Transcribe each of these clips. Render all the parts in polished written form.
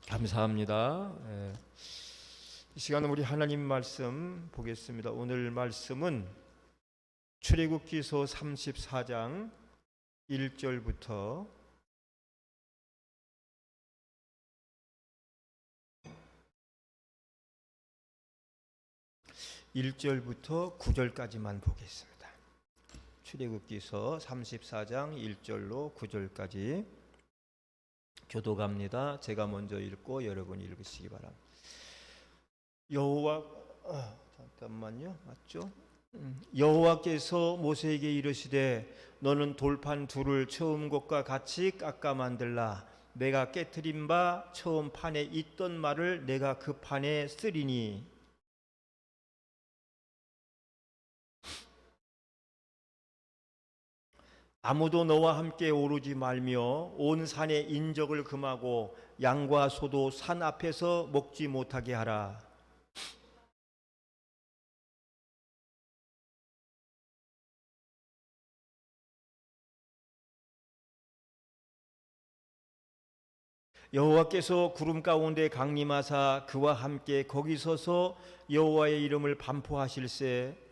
감사합니다. 이 시간은 우리 하나님 말씀 보겠습니다. 오늘 말씀은 출애굽기서 34장 1절부터 9절까지만 보겠습니다. 출애굽기서 34장 1절로 9절까지 교독합니다. 제가 먼저 읽고 여러분이 읽으시기 바랍니다. 잠깐만요. 맞죠? 여호와께서 모세에게 이르시되 너는 돌판 둘을 처음 것과 같이 깎아 만들라. 내가 깨트린 바 처음 판에 있던 말을 내가 그 판에 쓰리니 아무도 너와 함께 오르지 말며 온 산의 인적을 금하고 양과 소도 산 앞에서 먹지 못하게 하라. 여호와께서 구름 가운데 강림하사 그와 함께 거기 서서 여호와의 이름을 반포하실세.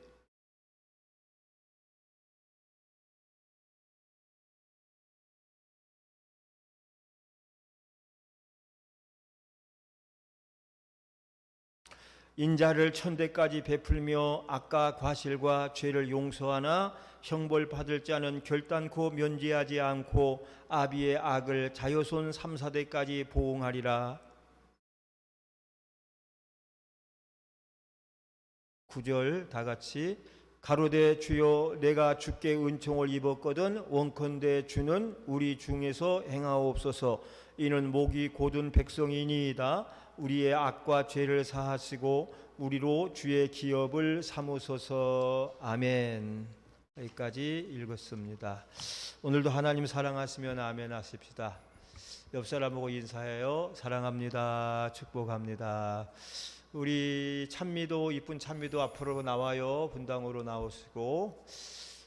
인자를 천대까지 베풀며 악과 과실과 죄를 용서하나 형벌 받을 자는 결단코 면제하지 않고 아비의 악을 자손 3, 4대까지 보응하리라. 9절 다같이 가로되 주여 내가 주께 은총을 입었거든 원컨대 주는 우리 중에서 행하옵소서. 이는 목이 곧은 백성이니이다. 우리의 악과 죄를 사하시고 우리로 주의 기업을 삼으소서. 아멘. 여기까지 읽었습니다. 오늘도 하나님 사랑하시면 아멘 하십시다. 옆 사람하고 인사해요. 사랑합니다. 축복합니다. 우리 찬미도, 이쁜 찬미도 앞으로 나와요. 분당으로 나오시고.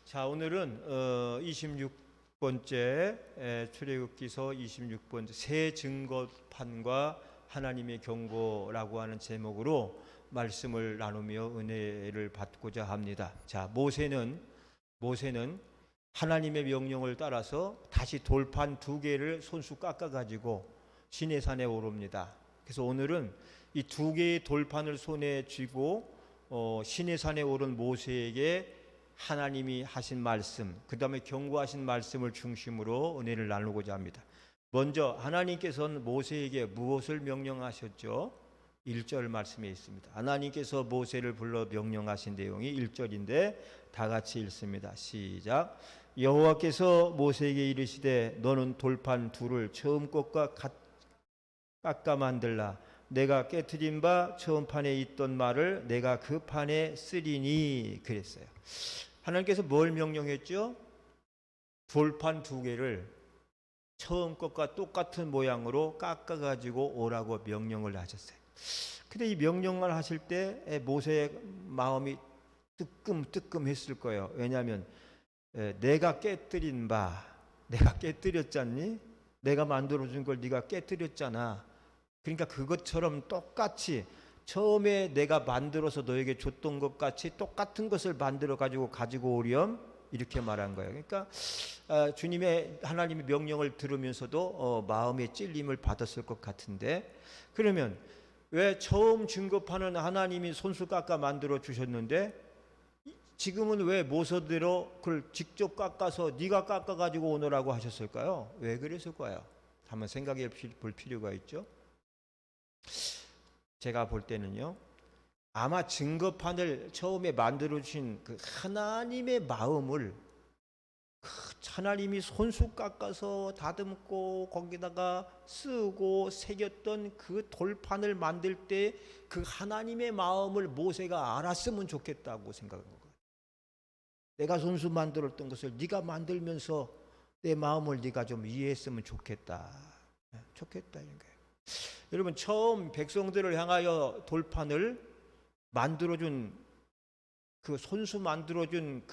자, 오늘은 26번째 출애굽기서 26번째 새 증거판과 하나님의 경고라고 하는 제목으로 말씀을 나누며 은혜를 받고자 합니다. 자, 모세는 하나님의 명령을 따라서 다시 돌판 2개를 손수 깎아가지고 시내산에 오릅니다. 그래서 오늘은 이 2개의 돌판을 손에 쥐고 시내산에 오른 모세에게 하나님이 하신 말씀, 그 다음에 경고하신 말씀을 중심으로 은혜를 나누고자 합니다. 먼저 하나님께서는 모세에게 무엇을 명령하셨죠? 1절 말씀에 있습니다. 하나님께서 모세를 불러 명령하신 내용이 1절인데 다 같이 읽습니다. 시작. 여호와께서 모세에게 이르시되 너는 돌판 둘을 처음 것과 깎아 만들라. 내가 깨트린 바 처음 판에 있던 말을 내가 그 판에 쓰리니 그랬어요. 하나님께서 뭘 명령했죠? 돌판 2개를 처음 것과 똑같은 모양으로 깎아가지고 오라고 명령을 하셨어요. 근데 이 명령을 하실 때 모세의 마음이 뜨끔뜨끔했을 거예요. 왜냐하면 내가 깨뜨렸잖니? 내가 만들어준 걸 네가 깨뜨렸잖아. 그러니까 그것처럼 똑같이 처음에 내가 만들어서 너에게 줬던 것 같이 똑같은 것을 만들어 가지고 오렴. 이렇게 말한 거예요. 그러니까 주님의 하나님의 명령을 들으면서도 마음의 찔림을 받았을 것 같은데, 그러면 왜 처음 증거판은 하나님이 손수 깎아 만들어 주셨는데 지금은 왜 모서대로 그걸 직접 깎아서 네가 깎아 가지고 오너라고 하셨을까요? 왜 그랬을까요? 한번 생각해 볼 필요가 있죠. 제가 볼 때는요, 아마 증거판을 처음에 만들어주신 그 하나님의 마음을 하나님이 손수 깎아서 다듬고 거기다가 쓰고 새겼던 그 돌판을 만들 때 그 하나님의 마음을 모세가 알았으면 좋겠다고 생각한 거예요. 내가 손수 만들었던 것을 네가 만들면서 내 마음을 네가 좀 이해했으면 좋겠다. 좋겠다 이런 거예요. 여러분, 처음 백성들을 향하여 돌판을 만들어준 그 손수 만들어준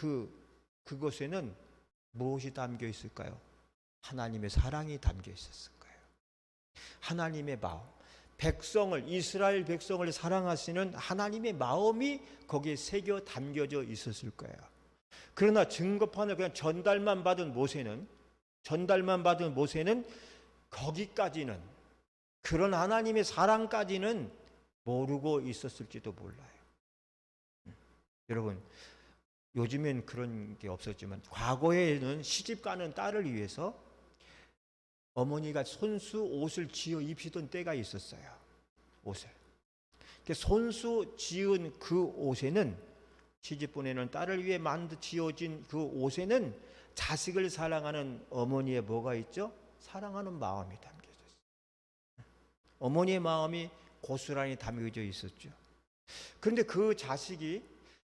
그것에는 무엇이 담겨 있을까요? 하나님의 사랑이 담겨 있었을 거예요. 하나님의 마음. 백성을, 이스라엘 백성을 사랑하시는 하나님의 마음이 거기에 새겨 담겨져 있었을 거예요. 그러나 증거판을 그냥 전달만 받은 모세는 거기까지는, 그런 하나님의 사랑까지는 모르고 있었을지도 몰라요. 여러분, 요즘엔 그런 게 없었지만 과거에는 시집 가는 딸을 위해서 어머니가 손수 옷을 지어 입히던 때가 있었어요. 옷을. 손수 지은 그 옷에는, 시집 보내는 딸을 위해 지어진 그 옷에는 자식을 사랑하는 어머니의 뭐가 있죠? 사랑하는 마음이 담겨져 있어요. 어머니의 마음이 고스란히 담겨져 있었죠. 그런데 그 자식이,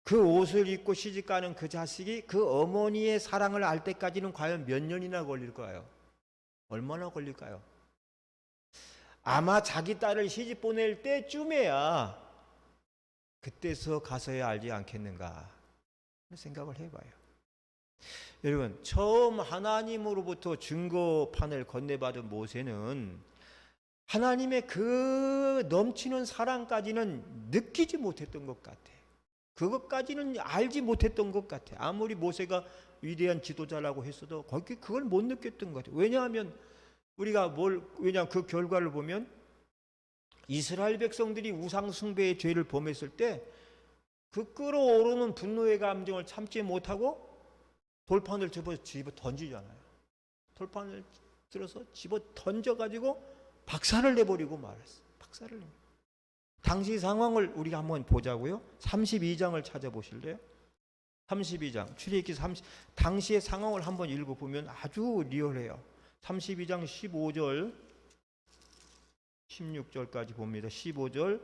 그 옷을 입고 시집 가는 그 자식이 그 어머니의 사랑을 알 때까지는 과연 몇 년이나 걸릴까요? 얼마나 걸릴까요? 아마 자기 딸을 시집 보낼 때쯤에야, 그때서 가서야 알지 않겠는가 생각을 해봐요. 여러분, 처음 하나님으로부터 증거판을 건네받은 모세는 하나님의 그 넘치는 사랑까지는 느끼지 못했던 것 같아. 그것까지는 알지 못했던 것 같아. 아무리 모세가 위대한 지도자라고 했어도 그걸 못 느꼈던 것 같아. 왜냐하면 왜냐하면 그 결과를 보면 이스라엘 백성들이 우상 숭배의 죄를 범했을 때 그 끓어오르는 분노의 감정을 참지 못하고 돌판을 집어 던지잖아요. 돌판을 들어서 집어 던져가지고 박살을 내버리고 말았어요. 박살을 내. 당시 상황을 우리가 한번 보자고요. 32장을 찾아보실래요? 32장 출애굽기 당시의 상황을 한번 읽어보면 아주 리얼해요. 32장 15절 16절까지 봅니다. 15절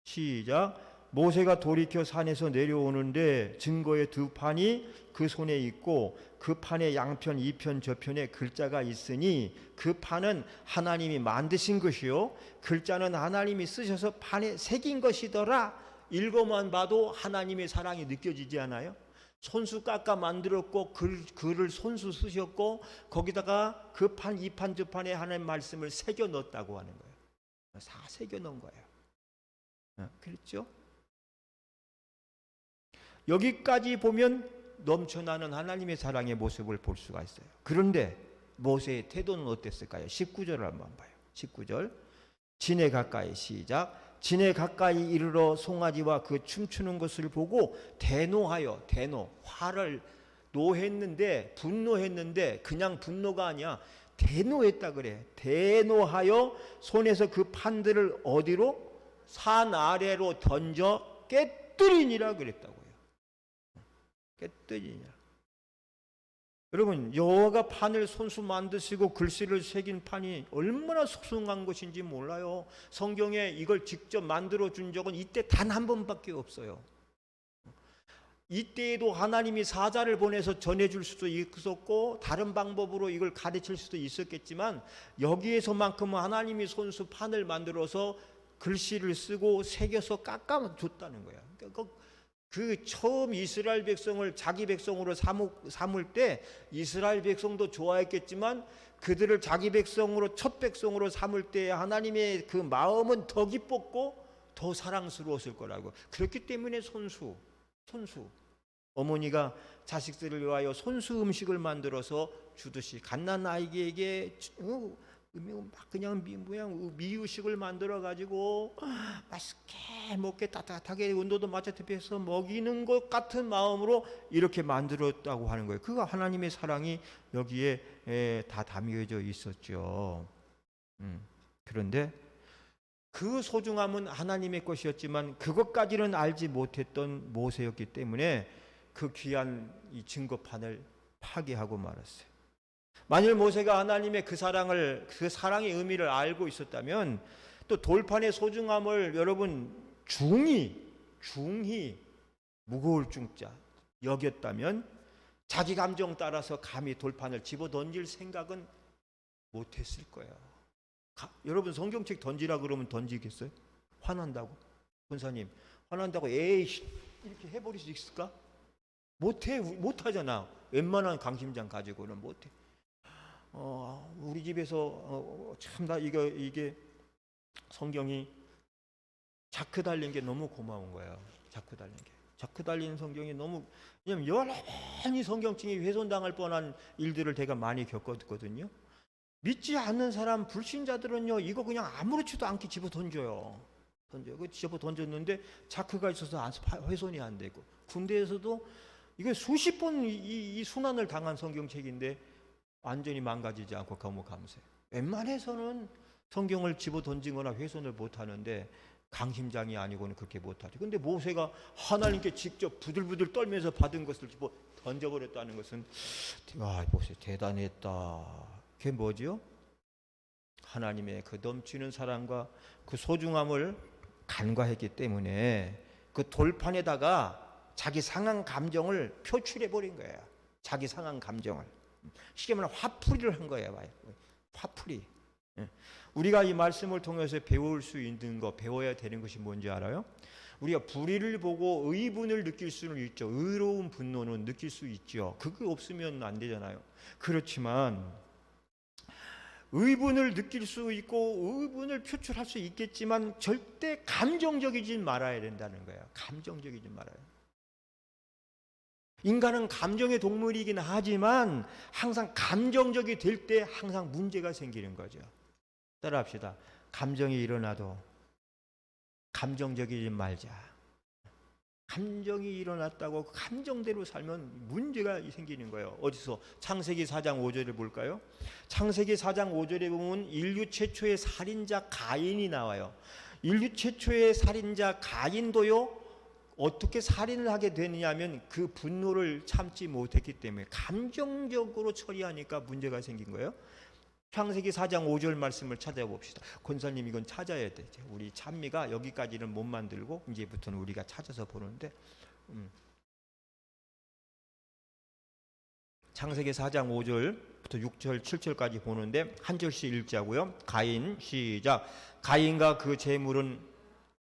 시작. 모세가 돌이켜 산에서 내려오는데 증거의 두 판이 그 손에 있고 그 판의 양편 이편 저편에 글자가 있으니 그 판은 하나님이 만드신 것이요 글자는 하나님이 쓰셔서 판에 새긴 것이더라. 읽어만 봐도 하나님의 사랑이 느껴지지 않아요? 손수 깎아 만들었고 글을 손수 쓰셨고 거기다가 그 판 이 판 저 판에 하나님 말씀을 새겨 넣었다고 하는 거예요. 다 새겨 넣은 거예요. 그렇죠? 여기까지 보면 넘쳐나는 하나님의 사랑의 모습을 볼 수가 있어요. 그런데 모세의 태도는 어땠을까요? 19절을 한번 봐요. 19절 진에 가까이 시작. 진에 가까이 이르러 송아지와 그 춤추는 것을 보고 대노하여 화를 노했는데 분노했는데 그냥 분노가 아니야. 대노했다 그래. 대노하여 손에서 그 판들을 어디로? 산 아래로 던져 깨뜨리니라 그랬다고요. 깨뜨리니라. 여러분, 여호와가 판을 손수 만드시고 글씨를 새긴 판이 얼마나 소중한 것인지 몰라요. 성경에 이걸 직접 만들어 준 적은 이때 단 한 번밖에 없어요. 이때에도 하나님이 사자를 보내서 전해줄 수도 있었고 다른 방법으로 이걸 가르칠 수도 있었겠지만 여기에서만큼은 하나님이 손수 판을 만들어서 글씨를 쓰고 새겨서 깎아줬다는 거야. 그러니까 그 처음 이스라엘 백성을 자기 백성으로 삼을 때 이스라엘 백성도 좋아했겠지만 그들을 자기 백성으로 첫 백성으로 삼을 때 하나님의 그 마음은 더 기뻤고 더 사랑스러웠을 거라고. 그렇기 때문에 손수 어머니가 자식들을 위하여 손수 음식을 만들어서 주듯이 갓난 아이에게 그냥 미유식을 만들어 가지고 맛있게 먹게 따뜻하게 온도도 맞춰서 해서 먹이는 것 같은 마음으로 이렇게 만들었다고 하는 거예요. 그가 하나님의 사랑이 여기에 다 담겨져 있었죠. 그런데 그 소중함은 하나님의 것이었지만 그것까지는 알지 못했던 모세였기 때문에 그 귀한 이 증거판을 파괴하고 말았어요. 만일 모세가 하나님의 그 사랑의 의미를 알고 있었다면 또 돌판의 소중함을 여러분 중히 무거울 중자 여겼다면 자기 감정 따라서 감히 돌판을 집어 던질 생각은 못했을 거예요. 여러분 성경책 던지라 그러면 던지겠어요? 화난다고? 권사님 화난다고 에이 이렇게 해버릴 수 있을까? 못하잖아. 웬만한 강심장 가지고는 못해. 우리 집에서 참 나 이게 성경이 자크 달린 게 너무 고마운 거예요. 자크 달린 게. 자크 달린 성경이 너무, 왜냐면 여러 성경증이 훼손당할 뻔한 일들을 제가 많이 겪었거든요. 믿지 않는 사람, 불신자들은요, 이거 그냥 아무렇지도 않게 집어 던져요. 집어 던졌는데 자크가 있어서 훼손이 안 되고, 군대에서도 이게 수십 번 이 순환을 당한 성경책인데 완전히 망가지지 않고 감옥감세. 웬만해서는 성경을 집어 던지거나 훼손을 못 하는데 강심장이 아니고는 그렇게 못하죠. 근데 모세가 하나님께 직접 부들부들 떨면서 받은 것을 집어 던져버렸다는 것은, 와, 모세 대단했다. 그게 뭐지요? 하나님의 그 넘치는 사랑과 그 소중함을 간과했기 때문에 그 돌판에다가 자기 상한 감정을 표출해버린 거예요. 자기 상한 감정을. 쉽게 말하면 화풀이를 한 거예요. 화풀이. 우리가 이 말씀을 통해서 배울 수 있는 거, 배워야 되는 것이 뭔지 알아요? 우리가 불의를 보고 의분을 느낄 수는 있죠. 의로운 분노는 느낄 수 있죠. 그거 없으면 안 되잖아요. 그렇지만 의분을 느낄 수 있고 의분을 표출할 수 있겠지만 절대 감정적이지 말아야 된다는 거예요. 감정적이지 말아요. 인간은 감정의 동물이긴 하지만 항상 감정적이 될 때 항상 문제가 생기는 거죠. 따라합시다. 감정이 일어나도 감정적이지 말자. 감정이 일어났다고 감정대로 살면 문제가 생기는 거예요. 어디서? 창세기 4장 5절을 볼까요? 창세기 4장 5절에 보면 인류 최초의 살인자 가인이 나와요. 인류 최초의 살인자 가인도요, 어떻게 살인을 하게 되느냐면 그 분노를 참지 못했기 때문에 감정적으로 처리하니까 문제가 생긴 거예요. 창세기 4장 5절 말씀을 찾아봅시다. 권사님, 이건 찾아야 돼. 우리 찬미가 여기까지는 못 만들고 이제부터는 우리가 찾아서 보는데, 창세기 4장 5절부터 6절 7절까지 보는데 한 절씩 읽자고요. 가인, 시작. 가인과 그 재물은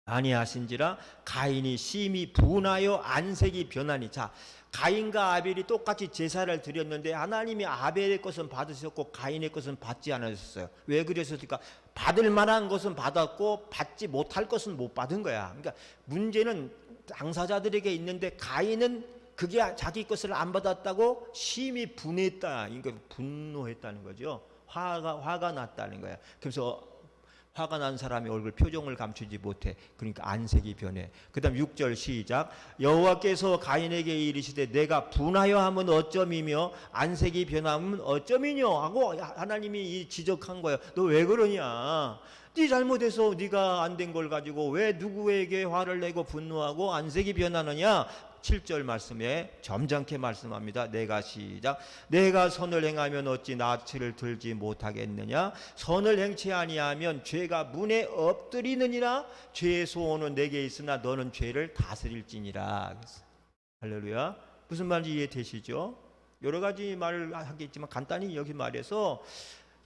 아니하신지라 가인이 심히 분하여 안색이 변하니. 자, 가인과 아벨이 똑같이 제사를 드렸는데 하나님이 아벨의 것은 받으셨고 가인의 것은 받지 않으셨어요. 왜 그러셨을까? 받을 만한 것은 받았고 받지 못할 것은 못 받은 거야. 그러니까 문제는 당사자들에게 있는데 가인은 그게 자기 것을 안 받았다고 심히 분했다. 그러니까 분노했다는 거죠. 화가 났다는 거야. 그래서 화가 난 사람의 얼굴 표정을 감추지 못해. 그러니까 안색이 변해. 그 다음 6절 시작. 여호와께서 가인에게 이르시되 내가 분하여 하면 어쩌미며 안색이 변하면 어쩌미뇨 하고 하나님이 지적한 거예요. 너 왜 그러냐? 네 잘못해서 네가 안 된 걸 가지고 왜 누구에게 화를 내고 분노하고 안색이 변하느냐? 7절 말씀에 점잖게 말씀합니다. 내가 시작. 내가 선을 행하면 어찌 낯을 들지 못하겠느냐? 선을 행치 아니하면 죄가 문에 엎드리느니라. 죄의 소원은 내게 있으나 너는 죄를 다스릴지니라. 할렐루야. 무슨 말인지 이해되시죠? 여러 가지 말을 하겠지만 간단히 여기 말해서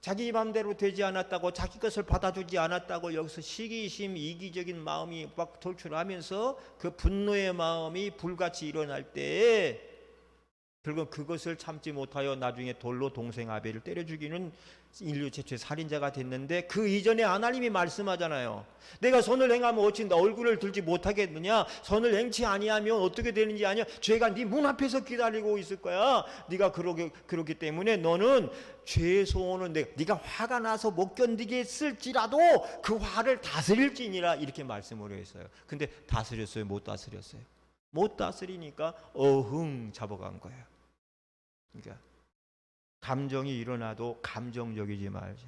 자기 마음대로 되지 않았다고, 자기 것을 받아주지 않았다고 여기서 시기심, 이기적인 마음이 막 돌출하면서 그 분노의 마음이 불같이 일어날 때에 결국 그것을 참지 못하여 나중에 돌로 동생 아벨을 때려 죽이는 인류 최초의 살인자가 됐는데, 그 이전에 하나님이 말씀하잖아요. 내가 선을 행하면 어찌 나 얼굴을 들지 못하겠느냐? 선을 행치 아니하면 어떻게 되는지 아냐? 죄가 네 문 앞에서 기다리고 있을 거야. 네가 그렇기 때문에 너는 죄의 소원은 네가 화가 나서 못 견디겠을지라도 그 화를 다스릴지니라. 이렇게 말씀을 했어요. 근데 다스렸어요? 못 다스렸어요? 못 다스리니까 어흥 잡아간 거예요. 그러니까 감정이 일어나도 감정적이지 말자.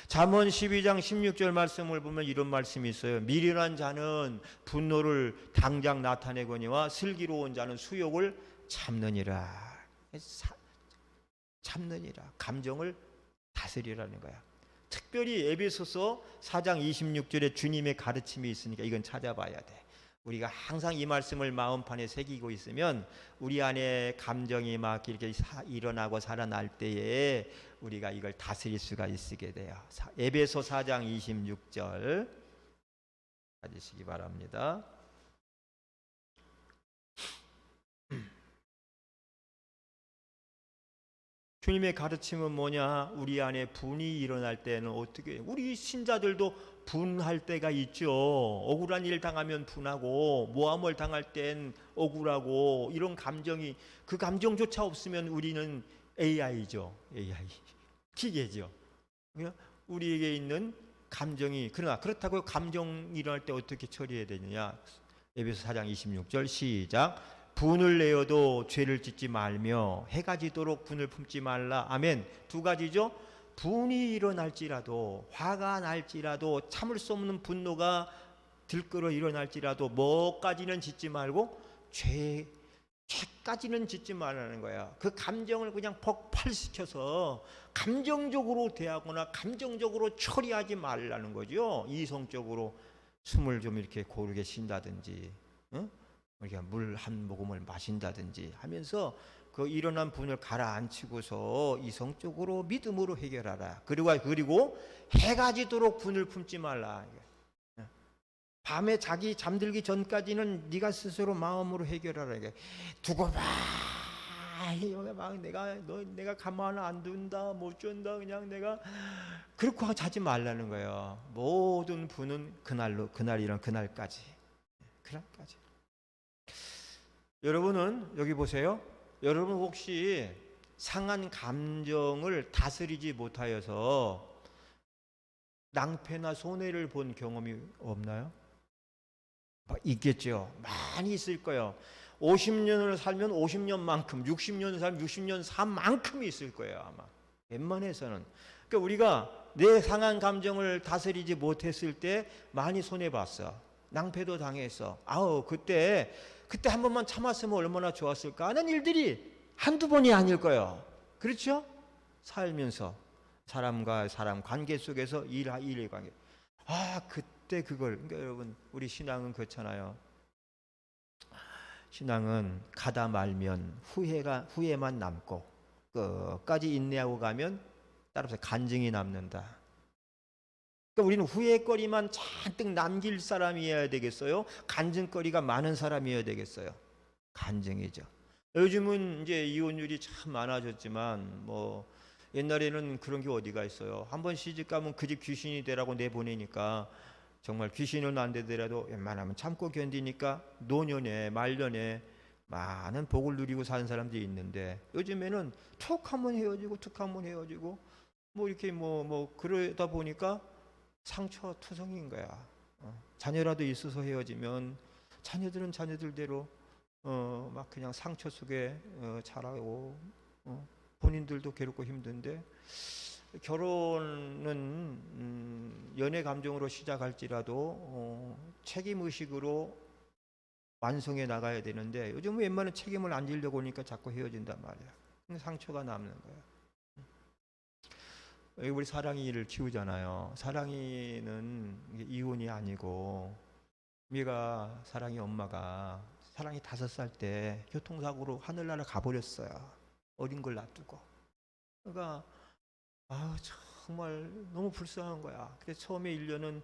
잠언 12장 16절 말씀을 보면 이런 말씀이 있어요. 미련한 자는 분노를 당장 나타내거니와 슬기로운 자는 수욕을 참느니라. 참느니라. 감정을 다스리라는 거야. 특별히 에베소서 4장 26절에 주님의 가르침이 있으니까 이건 찾아봐야 돼. 우리가 항상 이 말씀을 마음판에 새기고 있으면 우리 안에 감정이 막 이렇게 일어나고 살아날 때에 우리가 이걸 다스릴 수가 있게 돼요. 에베소 4장 26절 찾으시기 바랍니다. 주님의 가르침은 뭐냐? 우리 안에 분이 일어날 때는 어떻게 해요? 우리 신자들도 분할 때가 있죠. 억울한 일 당하면 분하고, 모함을 당할 땐 억울하고, 이런 감정이, 그 감정조차 없으면 우리는 AI죠. AI 기계죠. 우리에게 있는 감정이, 그러나 그렇다고 감정이 일어날 때 어떻게 처리해야 되느냐? 에베소 4장 26절 시작. 분을 내어도 죄를 짓지 말며 해가 지도록 분을 품지 말라. 아멘. 두 가지죠. 분이 일어날지라도, 화가 날지라도, 참을 수 없는 분노가 들끓어 일어날지라도 뭐까지는 짓지 말고 죄까지는 짓지 말라는 거야. 그 감정을 그냥 폭발시켜서 감정적으로 대하거나 감정적으로 처리하지 말라는 거죠. 이성적으로 숨을 좀 이렇게 고르게 쉰다든지, 이렇게 물 한 모금을 마신다든지 하면서 그 일어난 분을 가라앉히고서 이성적으로 믿음으로 해결하라. 그리고 해가 지도록 분을 품지 말라. 밤에 자기 잠들기 전까지는 네가 스스로 마음으로 해결하라. 두고 봐. 막 내가 가만 안 둔다, 못 준다, 그냥 내가 그렇게 자지 말라는 거예요. 모든 분은 그날이란 그날까지. 여러분은 여기 보세요. 여러분 혹시 상한 감정을 다스리지 못하여서 낭패나 손해를 본 경험이 없나요? 있겠죠. 많이 있을 거예요. 50년을 살면 50년만큼, 60년을 살면 60년 산 만큼이 있을 거예요, 아마. 웬만해서는. 그러니까 우리가 내 상한 감정을 다스리지 못했을 때 많이 손해봤어. 낭패도 당했어. 그때 한 번만 참았으면 얼마나 좋았을까 하는 일들이 한두 번이 아닐 거예요. 그렇죠? 살면서 사람과 사람 관계 속에서 일의 관계. 그때 그걸. 그러니까 여러분, 우리 신앙은 그렇잖아요. 신앙은 가다 말면 후회만 남고 끝까지 인내하고 가면 따라서 간증이 남는다. 그러니까 우리는 후회거리만 잔뜩 남길 사람이어야 되겠어요? 간증거리가 많은 사람이어야 되겠어요? 간증이죠. 요즘은 이제 이혼율이 참 많아졌지만 옛날에는 그런 게 어디가 있어요. 한번 시집가면 그 집 귀신이 되라고 내보내니까 정말 귀신은 안 되더라도 웬만하면 참고 견디니까 노년에 말년에 많은 복을 누리고 사는 사람들이 있는데, 요즘에는 툭 한번 헤어지고 툭 한번 헤어지고 이렇게 그러다 보니까 상처투성인 거야. 자녀라도 있어서 헤어지면 자녀들은 자녀들대로 막 그냥 상처 속에 자라고 본인들도 괴롭고 힘든데, 결혼은 연애 감정으로 시작할지라도 책임의식으로 완성해 나가야 되는데, 요즘은 웬만한 책임을 안 지려고 하니까 자꾸 헤어진단 말이야. 상처가 남는 거야. 우리 사랑이를 키우잖아요. 사랑이는 이혼이 아니고, 우리가 사랑이 엄마가 사랑이 5살 때 교통사고로 하늘나라 가버렸어요. 어린 걸 놔두고. 그러니까 정말 너무 불쌍한 거야. 그래서 처음에 1년은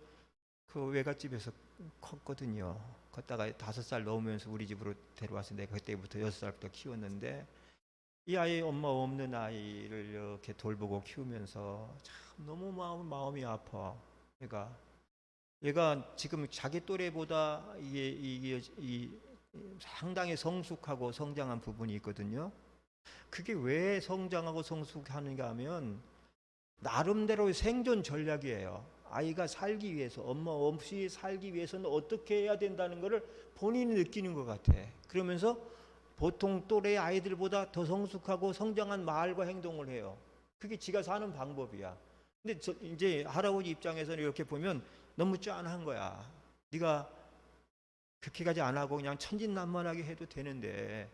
그 외갓집에서 컸거든요. 걷다가 5살 넘으면서 우리 집으로 데려와서 내가 그때부터 6살부터 키웠는데, 이 아이 엄마 없는 아이를 이렇게 돌보고 키우면서 참 너무 마음이 아파. 그러니까 얘가 지금 자기 또래보다 이게 상당히 성숙하고 성장한 부분이 있거든요. 그게 왜 성장하고 성숙하는가 하면 나름대로의 생존 전략이에요. 아이가 살기 위해서, 엄마 없이 살기 위해서는 어떻게 해야 된다는 것을 본인이 느끼는 것 같아. 그러면서 보통 또래 아이들보다 더 성숙하고 성장한 말과 행동을 해요. 그게 지가 사는 방법이야. 근데 이제 할아버지 입장에서는 이렇게 보면 너무 짠한 거야. 네가 그렇게까지 안 하고 그냥 천진난만하게 해도 되는데,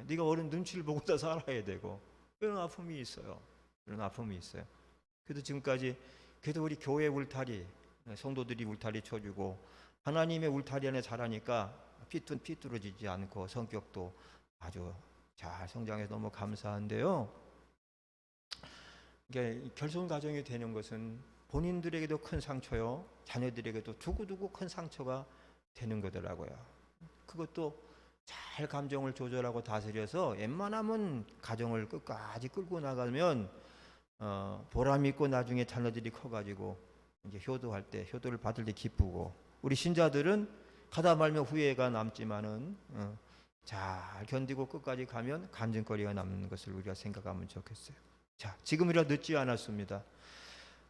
네가 어른 눈치를 보고 다 살아야 되고, 그런 아픔이 있어요. 그래도 지금까지 그래도 우리 교회 울타리, 성도들이 울타리 쳐주고 하나님의 울타리 안에 자라니까 삐뚤어지지 않고 성격도 아주 잘 성장해서 너무 감사한데요. 이게 결손 가정이 되는 것은 본인들에게도 큰 상처요, 자녀들에게도 두고두고 큰 상처가 되는 거더라고요. 그것도 잘 감정을 조절하고 다스려서 웬만하면 가정을 끝까지 끌고 나가면 보람 있고 나중에 자녀들이 커가지고 이제 효도할 때 효도를 받을 때 기쁘고, 우리 신자들은 가다 말면 후회가 남지만은 잘 견디고 끝까지 가면 간증거리가 남는 것을 우리가 생각하면 좋겠어요. 자, 지금이라 늦지 않았습니다.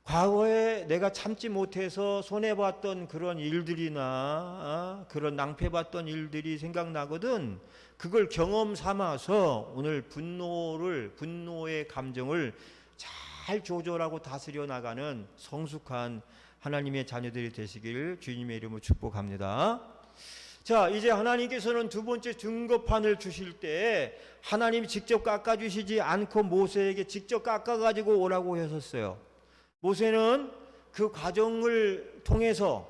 과거에 내가 참지 못해서 손해봤던 그런 일들이나 그런 낭패봤던 일들이 생각나거든. 그걸 경험 삼아서 오늘 분노의 감정을 잘 조절하고 다스려 나가는 성숙한 하나님의 자녀들이 되시길 주님의 이름으로 축복합니다. 자, 이제 하나님께서는 두 번째 증거판을 주실 때 하나님이 직접 깎아주시지 않고 모세에게 직접 깎아가지고 오라고 하셨어요. 모세는 그 과정을 통해서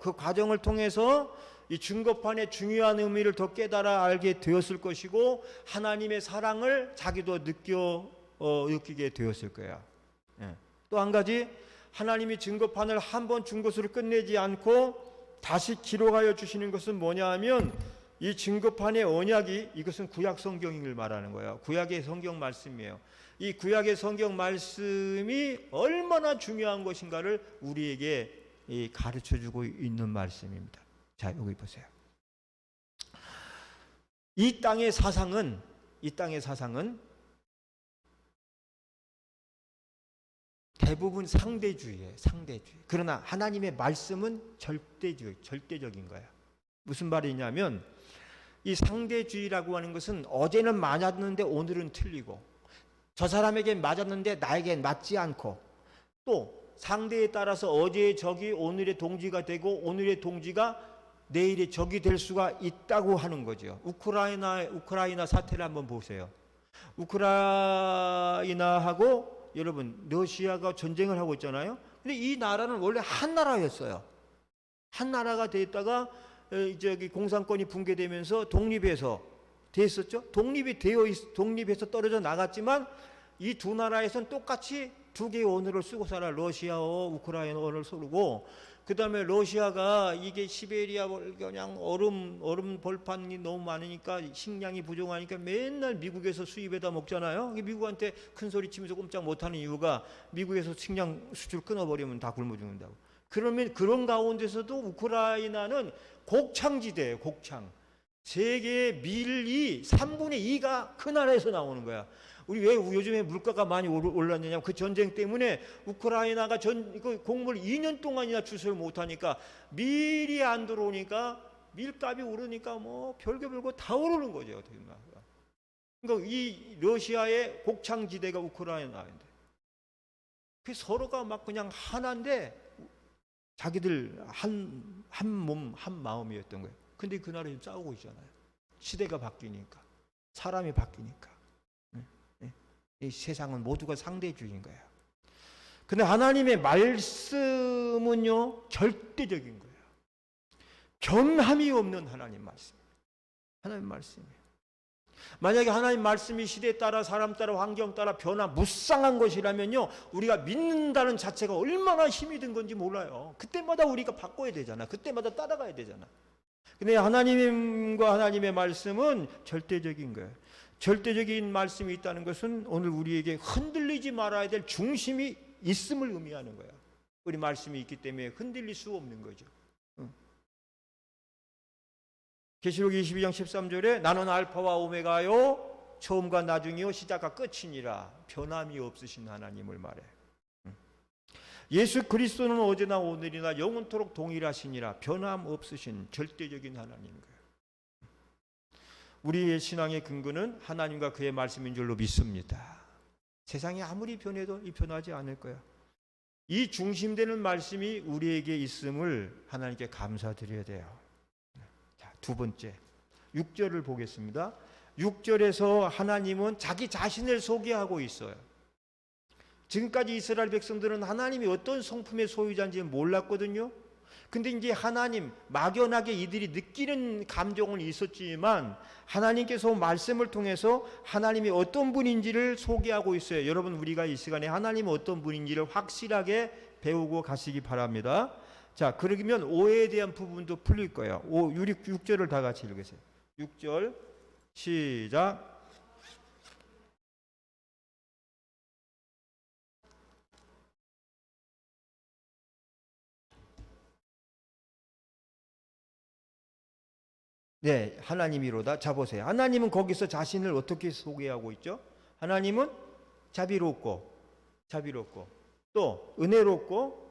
이 증거판의 중요한 의미를 더 깨달아 알게 되었을 것이고, 하나님의 사랑을 자기도 느끼게 되었을 거야. 또 한 가지, 하나님이 증거판을 한 번 준 것으로 끝내지 않고 다시 기록하여 주시는 것은 뭐냐 하면, 이 증거판의 언약이, 이것은 구약 성경을 말하는 거예요. 구약의 성경 말씀이에요. 이 구약의 성경 말씀이 얼마나 중요한 것인가를 우리에게 가르쳐주고 있는 말씀입니다. 자, 여기 보세요. 이 땅의 사상은 대부분 상대주의예요. 상대주의. 그러나 하나님의 말씀은 절대적인 거예요. 무슨 말이냐면, 이 상대주의라고 하는 것은 어제는 맞았는데 오늘은 틀리고, 저 사람에게 맞았는데 나에겐 맞지 않고, 또 상대에 따라서 어제의 적이 오늘의 동지가 되고 오늘의 동지가 내일의 적이 될 수가 있다고 하는 거죠. 우크라이나 사태를 한번 보세요. 우크라이나하고 여러분 러시아가 전쟁을 하고 있잖아요. 근데 이 나라는 원래 한 나라였어요. 한 나라가 됐다가 공산권이 붕괴되면서 독립해서 됐었죠. 독립해서 떨어져 나갔지만 이 두 나라에서는 똑같이 두 개의 언어를 쓰고 살아. 러시아어, 우크라이나어를 쓰고, 그 다음에 러시아가 이게 시베리아 그냥 얼음 벌판이 너무 많으니까 식량이 부족하니까 맨날 미국에서 수입해다 먹잖아요. 미국한테 큰 소리 치면서 꼼짝 못하는 이유가 미국에서 식량 수출 끊어버리면 다 굶어 죽는다고. 그러면 그런 가운데서도 우크라이나는 곡창지대예요. 곡창. 세계의 밀이 3분의 2가 그 나라에서 나오는 거야. 우리 왜 요즘에 물가가 많이 올랐느냐? 그 전쟁 때문에 우크라이나가 곡물 2년 동안이나 추수를 못하니까 밀이 안 들어오니까 밀값이 오르니까 뭐 별거 다 오르는 거죠. 그러니까 이 러시아의 곡창지대가 우크라이나인데, 그 서로가 막 그냥 하나인데 자기들 한 몸 한 마음이었던 거예요. 근데 그 나라에 싸우고 있잖아요. 시대가 바뀌니까, 사람이 바뀌니까. 이 세상은 모두가 상대주의인 거예요. 근데 하나님의 말씀은요, 절대적인 거예요. 변함이 없는 하나님 말씀. 하나님 말씀이에요. 만약에 하나님 말씀이 시대에 따라, 사람 따라, 환경 따라 무쌍한 것이라면요, 우리가 믿는다는 자체가 얼마나 힘이 든 건지 몰라요. 그때마다 우리가 바꿔야 되잖아. 그때마다 따라가야 되잖아. 근데 하나님과 하나님의 말씀은 절대적인 거예요. 절대적인 말씀이 있다는 것은 오늘 우리에게 흔들리지 말아야 될 중심이 있음을 의미하는 거야. 우리 말씀이 있기 때문에 흔들릴 수 없는 거죠. 계시록 22장 13절에 나는 알파와 오메가요, 처음과 나중이요, 시작과 끝이니라. 변함이 없으신 하나님을 말해. 예수 그리스도는 어제나 오늘이나 영원토록 동일하시니라. 변함 없으신 절대적인 하나님인 거예요. 우리의 신앙의 근거는 하나님과 그의 말씀인 줄로 믿습니다. 세상이 아무리 변해도 변하지 않을 거야. 이 중심되는 말씀이 우리에게 있음을 하나님께 감사드려야 돼요. 자, 두 번째 6절을 보겠습니다. 6절에서 하나님은 자기 자신을 소개하고 있어요. 지금까지 이스라엘 백성들은 하나님이 어떤 성품의 소유자인지 몰랐거든요. 근데 이제 하나님, 막연하게 이들이 느끼는 감정은 있었지만 하나님께서 말씀을 통해서 하나님이 어떤 분인지를 소개하고 있어요. 여러분, 우리가 이 시간에 하나님이 어떤 분인지를 확실하게 배우고 가시기 바랍니다. 자, 그러면 오해에 대한 부분도 풀릴 거예요. 6절을 다 같이 읽으세요. 6절 시작. 네, 하나님이로다. 자 보세요. 하나님은 거기서 자신을 어떻게 소개하고 있죠? 하나님은 자비롭고 또 은혜롭고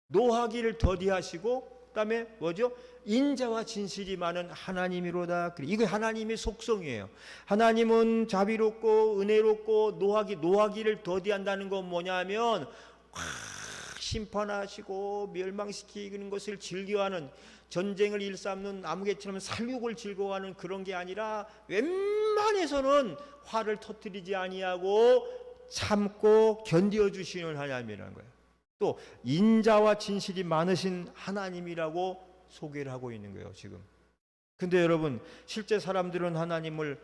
노하기를 더디하시고 그다음에 뭐죠? 인자와 진실이 많은 하나님이로다. 이거 하나님의 속성이에요. 하나님은 자비롭고 은혜롭고 노하기를 더디한다는 건 뭐냐면 심판하시고 멸망시키는 것을 즐겨하는, 전쟁을 일삼는 나무개처럼 살육을 즐거워하는 그런 게 아니라 웬만해서는 화를 터뜨리지 아니하고 참고 견디어 주시는 하나님이라는 거예요. 또 인자와 진실이 많으신 하나님이라고 소개를 하고 있는 거예요, 지금. 근데 여러분, 실제 사람들은 하나님을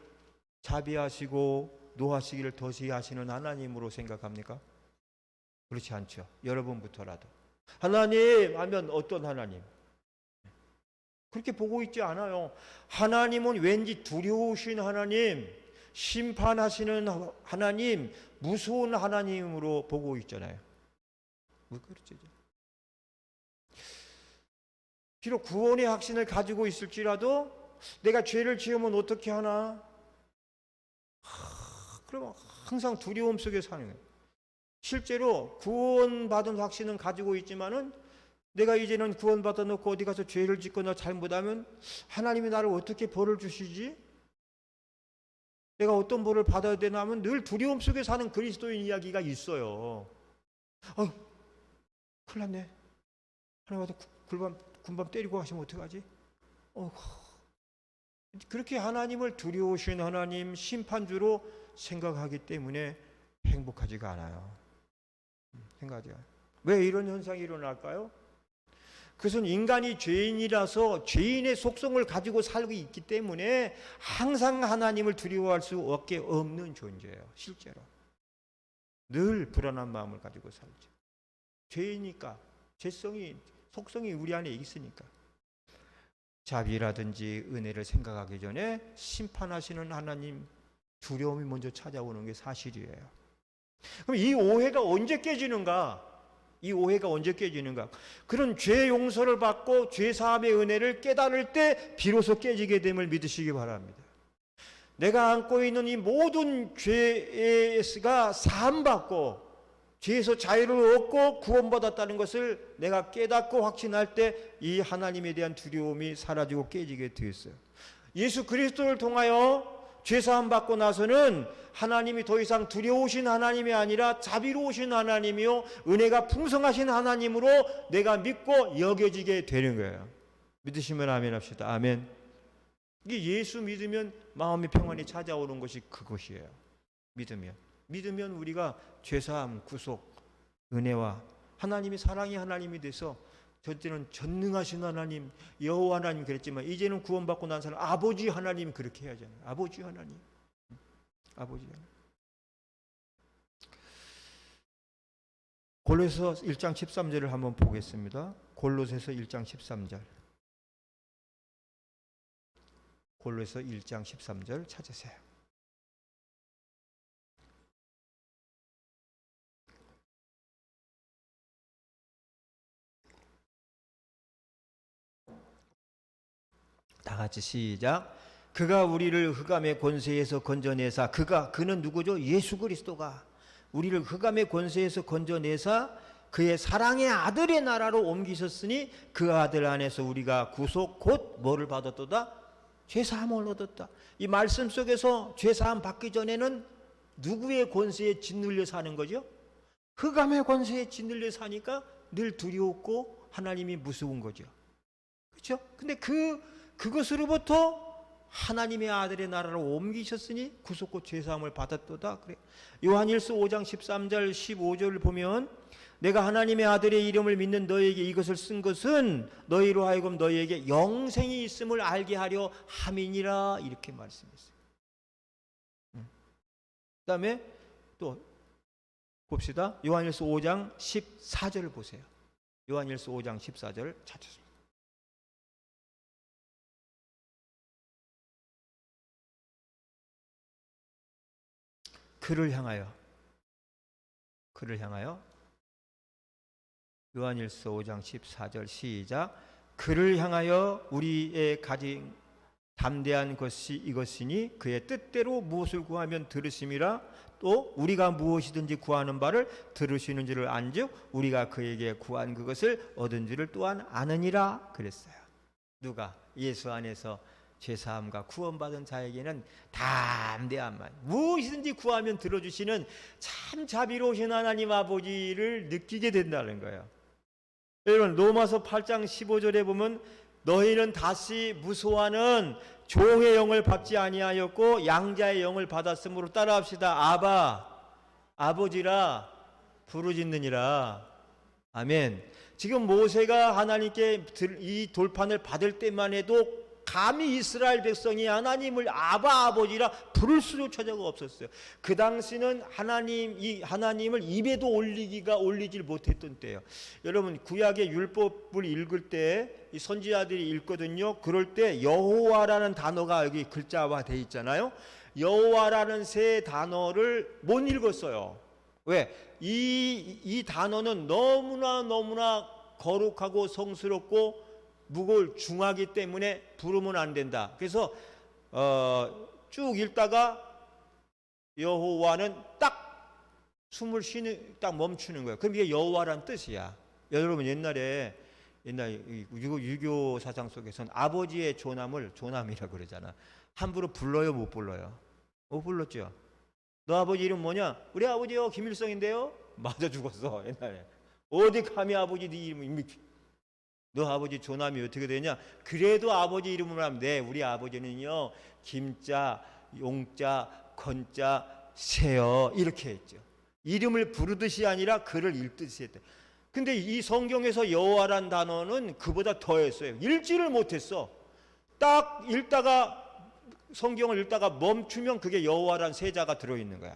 자비하시고 노하시기를 더시하시는 하나님으로 생각합니까? 그렇지 않죠. 여러분부터라도. 하나님 하면 어떤 하나님? 그렇게 보고 있지 않아요. 하나님은 왠지 두려우신 하나님, 심판하시는 하나님, 무서운 하나님으로 보고 있잖아요. 그렇죠. 비록 구원의 확신을 가지고 있을지라도 내가 죄를 지으면 어떻게 하나? 그럼 항상 두려움 속에 사는 거예요. 실제로 구원받은 확신은 가지고 있지만은 내가 이제는 구원받아 놓고 어디 가서 죄를 짓거나 잘못하면 하나님이 나를 어떻게 벌을 주시지? 내가 어떤 벌을 받아야 되나 하면 늘 두려움 속에 사는 그리스도인 이야기가 있어요. 큰일 났네. 하나님 와서 군밤 때리고 가시면 어떡하지? 그렇게 하나님을 두려우신 하나님, 심판주로 생각하기 때문에 행복하지가 않아요. 생각하죠. 왜 이런 현상이 일어날까요? 그것은 인간이 죄인이라서 죄인의 속성을 가지고 살고 있기 때문에 항상 하나님을 두려워할 수밖에 없는 존재예요. 실제로 늘 불안한 마음을 가지고 살죠. 죄이니까, 속성이 우리 안에 있으니까. 자비라든지 은혜를 생각하기 전에 심판하시는 하나님 두려움이 먼저 찾아오는 게 사실이에요. 그럼 이 오해가 언제 깨지는가? 그런 죄 용서를 받고 죄 사함의 은혜를 깨달을 때 비로소 깨지게 됨을 믿으시기 바랍니다. 내가 안고 있는 이 모든 죄가 사함받고 죄에서 자유를 얻고 구원받았다는 것을 내가 깨닫고 확신할 때 이 하나님에 대한 두려움이 사라지고 깨지게 되었어요. 예수 그리스도를 통하여 죄사함 받고 나서는 하나님이 더 이상 두려우신 하나님이 아니라 자비로우신 하나님이요 은혜가 풍성하신 하나님으로 내가 믿고 여겨지게 되는 거예요. 믿으시면 아멘 합시다. 아멘. 이게 예수 믿으면 마음의 평안이 찾아오는 것이 그것이에요. 믿으면 우리가 죄사함, 구속, 은혜와 하나님이 사랑의 하나님이 돼서 저때는 전능하신 하나님, 여호와 하나님 그랬지만 이제는 구원받고 난 사람 아버지 하나님 그렇게 해야 하잖아요. 아버지 하나님. 골로새서 1장 13절을 한번 보겠습니다. 골로새서 1장 13절. 골로새서 1장 13절 찾으세요. 다 같이 시작. 그가 우리를 흑암의 권세에서 건져내사, 그는 누구죠? 예수 그리스도가 우리를 흑암의 권세에서 건져내사 그의 사랑의 아들의 나라로 옮기셨으니 그 아들 안에서 우리가 구속 곧 뭐를 받았도다? 죄사함을 얻었다. 이 말씀 속에서 죄사함 받기 전에는 누구의 권세에 짓눌려 사는 거죠? 흑암의 권세에 짓눌려 사니까 늘 두려웠고 하나님이 무서운 거죠. 그렇죠? 근데 그것으로부터 하나님의 아들의 나라로 옮기셨으니 구속고 죄사함을 받았도다. 그래. 요한일서 5장 13절 15절을 보면 내가 하나님의 아들의 이름을 믿는 너에게 이것을 쓴 것은 너희로 하여금 너희에게 영생이 있음을 알게 하려 함이니라 이렇게 말씀했어요. 그 다음에 또 봅시다. 요한일서 5장 14절을 보세요. 요한일서 5장 14절 찾으세요. 그를 향하여 요한일서 5장 14절 시작. 그를 향하여 우리의 가진 담대한 것이 이것이니 그의 뜻대로 무엇을 구하면 들으심이라. 또 우리가 무엇이든지 구하는 바를 들으시는 줄을 안즉 우리가 그에게 구한 그것을 얻은 줄을 또한 아느니라 그랬어요. 누가? 예수 안에서 죄사함과 구원받은 자에게는 담대한 말, 무엇이든지 구하면 들어주시는 참 자비로우신 하나님 아버지를 느끼게 된다는 거예요. 여러분, 로마서 8장 15절에 보면 너희는 다시 무소하는 종의 영을 받지 아니하였고 양자의 영을 받았으므로 따라합시다. 아바, 아버지라 부르짖느니라. 아멘. 지금 모세가 하나님께 이 돌판을 받을 때만 해도 감히 이스라엘 백성이 하나님을 아바, 아버지라 부를 수조차가 없었어요. 그 당시는 하나님을 입에도 올리질 못했던 때예요. 여러분, 구약의 율법을 읽을 때 이 선지자들이 읽거든요. 그럴 때 여호와라는 단어가 여기 글자화 돼 있잖아요. 여호와라는 세 단어를 못 읽었어요. 왜? 이 단어는 너무나 거룩하고 성스럽고 무거울 중하기 때문에 부르면 안 된다. 그래서 쭉 읽다가 여호와는 딱 숨을 딱 멈추는 거예요. 그럼 이게 여호와란 뜻이야. 여러분, 옛날 유교 사상 속에서는 아버지의 조남이라고 그러잖아. 함부로 불러요, 못 불러요? 못 불렀죠. 너 아버지 이름 뭐냐? 우리 아버지요 김일성인데요. 맞아 죽었어 옛날에. 어디 감히 아버지 네 이름이, 너 아버지 조남이 어떻게 되냐? 그래도 아버지 이름을 하면 돼. 우리 아버지는요 김자, 용자, 건자, 세어 이렇게 했죠. 이름을 부르듯이 아니라 글을 읽듯이 했대. 근데 이 성경에서 여호와란 단어는 그보다 더했어요. 읽지를 못했어. 딱 성경을 읽다가 멈추면 그게 여호와란 세자가 들어있는 거야.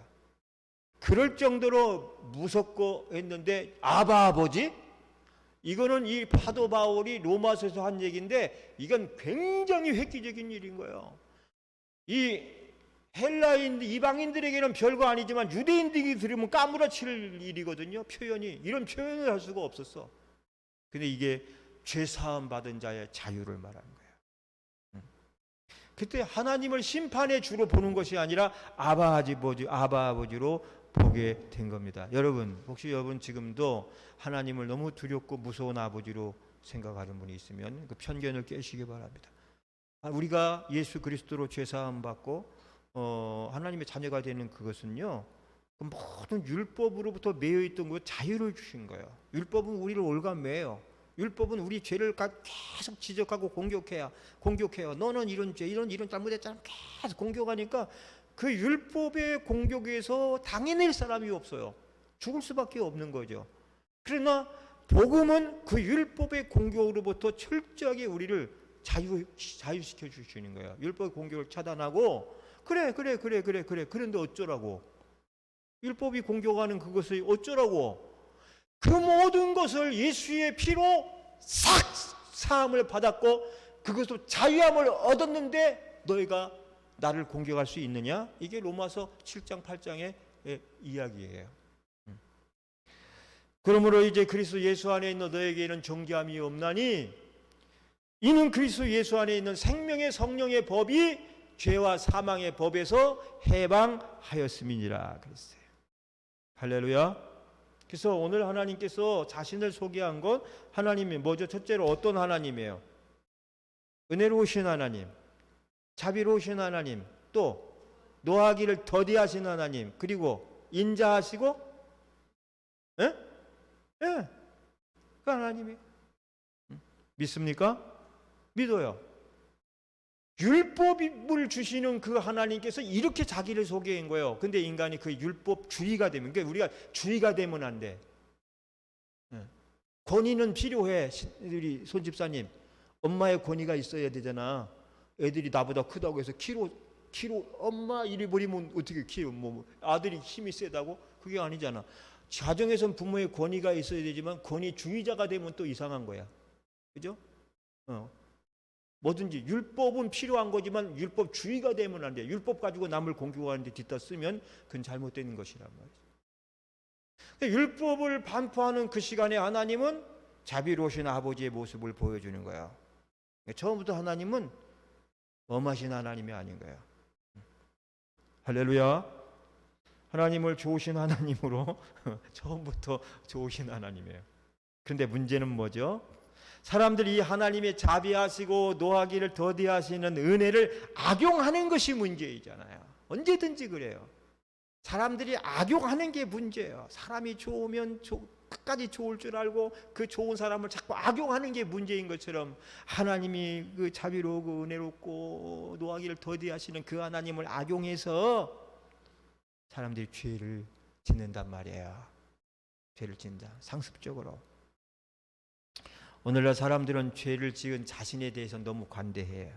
그럴 정도로 무섭고 했는데 아바, 아버지? 이거는 이 사도 바울이 로마서에서 한 얘기인데 이건 굉장히 획기적인 일인 거예요. 이 헬라인 이방인들에게는 별거 아니지만 유대인들이 들으면 까무러칠 일이거든요. 이런 표현을 할 수가 없었어. 근데 이게 죄사함 받은 자의 자유를 말하는 거예요. 그때 하나님을 심판의 주로 보는 것이 아니라 아바 아버지로 보게 된 겁니다. 여러분, 혹시 여러분 지금도 하나님을 너무 두렵고 무서운 아버지로 생각하는 분이 있으면 그 편견을 깨시기 바랍니다. 우리가 예수 그리스도로 죄사함 받고 하나님의 자녀가 되는 그것은요, 그 모든 율법으로부터 매여 있던 그 자유를 주신 거예요. 율법은 우리를 올가매요. 율법은 우리 죄를 계속 지적하고 공격해요. 너는 이런 죄, 이런 잘못했잖아. 계속 공격하니까 그 율법의 공격에서 당해낼 사람이 없어요. 죽을 수밖에 없는 거죠. 그러나 복음은 그 율법의 공격으로부터 철저하게 우리를 자유시켜 주시는 거예요. 율법의 공격을 차단하고 그래. 그런데 어쩌라고? 율법이 공격하는 그것을 어쩌라고? 그 모든 것을 예수의 피로 싹 사함을 받았고 그것도 자유함을 얻었는데 너희가 나를 공격할 수 있느냐? 이게 로마서 7장 8장의 이야기예요. 그러므로 이제 그리스도 예수 안에 있는 너에게는 정죄함이 없나니 이는 그리스도 예수 안에 있는 생명의 성령의 법이 죄와 사망의 법에서 해방하였음이니라 그랬어요. 할렐루야. 그래서 오늘 하나님께서 자신을 소개한 건 하나님이 뭐죠? 첫째로 어떤 하나님이에요? 은혜로우신 하나님, 자비로우신 하나님, 또 노하기를 더디하신 하나님, 그리고 인자하시고 그 하나님이에요. 믿습니까? 믿어요. 율법을 주시는 그 하나님께서 이렇게 자기를 소개한 거예요. 근데 인간이 그 율법주의가 되면, 그러니까 우리가 주의가 되면 안 돼. 권위는 필요해. 우리 손집사님, 엄마의 권위가 있어야 되잖아. 애들이 나보다 크다고 해서 키로 엄마 이리 버리면 어떻게 키로 아들이 힘이 세다고? 그게 아니잖아. 가정에선 부모의 권위가 있어야 되지만 권위주의자가 되면 또 이상한 거야. 그죠? 뭐든지 율법은 필요한 거지만 율법주의가 되면 안 돼요. 율법 가지고 남을 공격하는데 뒤따 쓰면 그건 잘못된 것이란 말이죠. 율법을 반포하는 그 시간에 하나님은 자비로우신 아버지의 모습을 보여주는 거예요. 처음부터 하나님은 엄하신 하나님이 아닌 거예요. 할렐루야. 하나님을 좋으신 하나님으로 처음부터 좋으신 하나님이에요. 그런데 문제는 뭐죠? 사람들이 하나님의 자비하시고 노하기를 더디하시는 은혜를 악용하는 것이 문제이잖아요. 언제든지 그래요. 사람들이 악용하는 게 문제예요. 사람이 좋으면 끝까지 좋을 줄 알고 그 좋은 사람을 자꾸 악용하는 게 문제인 것처럼 하나님이 그 자비로우고 은혜롭고 노하기를 더디하시는 그 하나님을 악용해서 사람들이 죄를 짓는단 말이에요. 죄를 짓는다. 상습적으로. 오늘날 사람들은 죄를 지은 자신에 대해서 너무 관대해요.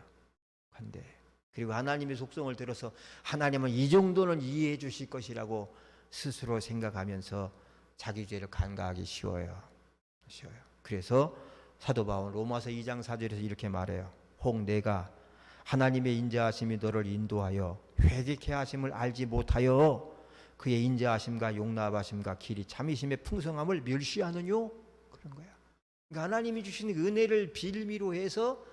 관대. 그리고 하나님의 속성을 들어서 하나님은 이 정도는 이해해 주실 것이라고 스스로 생각하면서 자기 죄를 간과하기 쉬워요. 그래서 사도 바울 로마서 2장 4절에서 이렇게 말해요. 혹 내가 하나님의 인자하심이 너를 인도하여 회개케 하심을 알지 못하여 그의 인자하심과 용납하심과 길이 참으심의 풍성함을 멸시하느뇨? 그런 거야. 그러니까 하나님이 주신 은혜를 빌미로 해서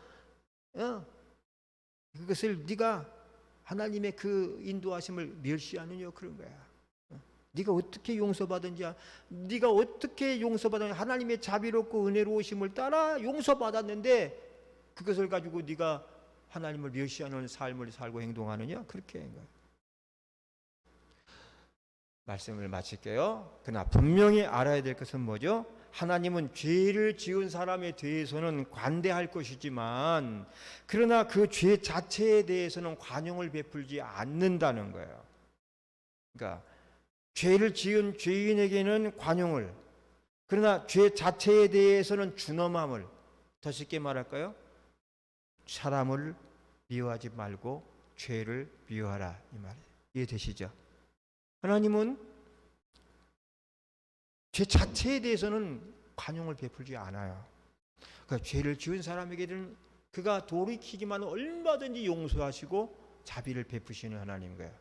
그것을 네가 하나님의 그 인도하심을 멸시하느뇨? 그런 거야. 네가 어떻게 용서받은지, 네가 어떻게 용서받았냐? 하나님의 자비롭고 은혜로우심을 따라 용서받았는데 그것을 가지고 네가 하나님을 멸시하는 삶을 살고 행동하느냐? 그렇게 한 거예요. 말씀을 마칠게요. 그러나 분명히 알아야 될 것은 뭐죠? 하나님은 죄를 지은 사람에 대해서는 관대할 것이지만 그러나 그 죄 자체에 대해서는 관용을 베풀지 않는다는 거예요. 그러니까 죄를 지은 죄인에게는 관용을, 그러나 죄 자체에 대해서는 준엄함을, 더 쉽게 말할까요? 사람을 미워하지 말고 죄를 미워하라, 이 말이에요. 이해되시죠? 하나님은 죄 자체에 대해서는 관용을 베풀지 않아요. 그러니까 죄를 지은 사람에게는 그가 돌이키기만 얼마든지 용서하시고 자비를 베푸시는 하나님인 거예요.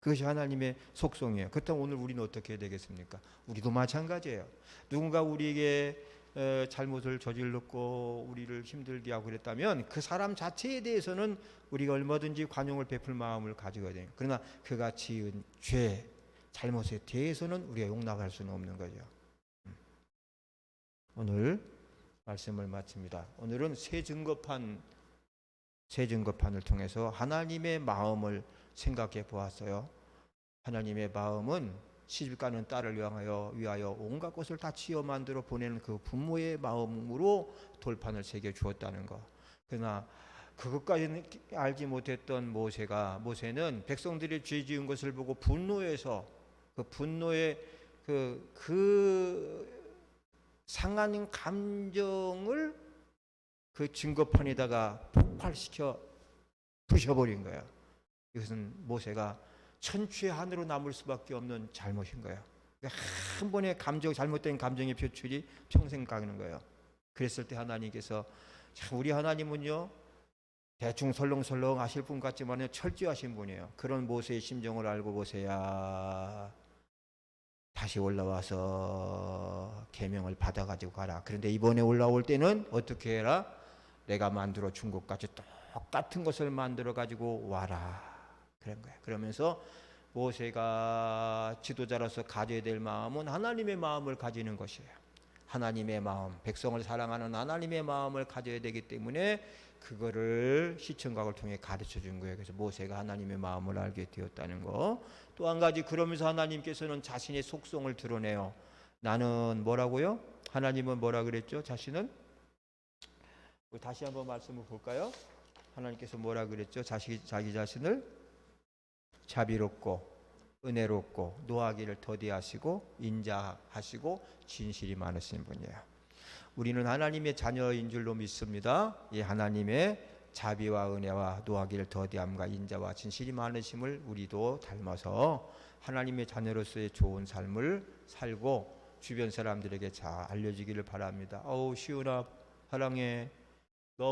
그것이 하나님의 속성이에요. 그렇다면 오늘 우리는 어떻게 해야 되겠습니까? 우리도 마찬가지예요. 누군가 우리에게 잘못을 저질렀고 우리를 힘들게 하고 그랬다면 그 사람 자체에 대해서는 우리가 얼마든지 관용을 베풀 마음을 가지고야 돼요. 그러나 그가 지은 죄, 잘못에 대해서는 우리가 용납할 수는 없는 거죠. 오늘 말씀을 마칩니다. 오늘은 새 증거판을 통해서 하나님의 마음을 생각해 보았어요. 하나님의 마음은 시집가는 딸을 위하여 온갖 것을 다 지어 만들어 보내는 그 부모의 마음으로 돌판을 새겨 주었다는 것. 그러나 그것까지는 알지 못했던 모세는 백성들이 죄 지은 것을 보고 분노해서 그 분노의 그 상한 감정을 그 증거판에다가 폭발시켜 부셔버린 거예요. 이것은 모세가 천추의 한으로 남을 수밖에 없는 잘못인 거예요. 한 번의 잘못된 감정의 표출이 평생 가는 거예요. 그랬을 때 하나님께서, 우리 하나님은요 대충 설렁설렁 하실 분 같지만 철저하신 분이에요. 그런 모세의 심정을 알고 모세야 다시 올라와서 계명을 받아가지고 가라. 그런데 이번에 올라올 때는 어떻게 해라? 내가 만들어 준 것까지 똑같은 것을 만들어 가지고 와라. 그런 거예요. 그러면서 모세가 지도자로서 가져야 될 마음은 하나님의 마음을 가지는 것이에요. 하나님의 마음, 백성을 사랑하는 하나님의 마음을 가져야 되기 때문에 그거를 시청각을 통해 가르쳐 준 거예요. 그래서 모세가 하나님의 마음을 알게 되었다는 거. 또 한 가지, 그러면서 하나님께서는 자신의 속성을 드러내요. 나는 뭐라고요? 하나님은 뭐라 그랬죠? 자신은? 우리 다시 한번 말씀을 볼까요? 하나님께서 뭐라 그랬죠? 자기 자신을 자비롭고 은혜롭고 노하기를 더디하시고 인자하시고 진실이 많으신 분이에요. 우리는 하나님의 자녀인 줄로 믿습니다. 이 하나님의 자비와 은혜와 노하기를 더디함과 인자와 진실이 많으심을 우리도 닮아서 하나님의 자녀로서의 좋은 삶을 살고 주변 사람들에게 잘 알려지기를 바랍니다. 시은아 사랑해.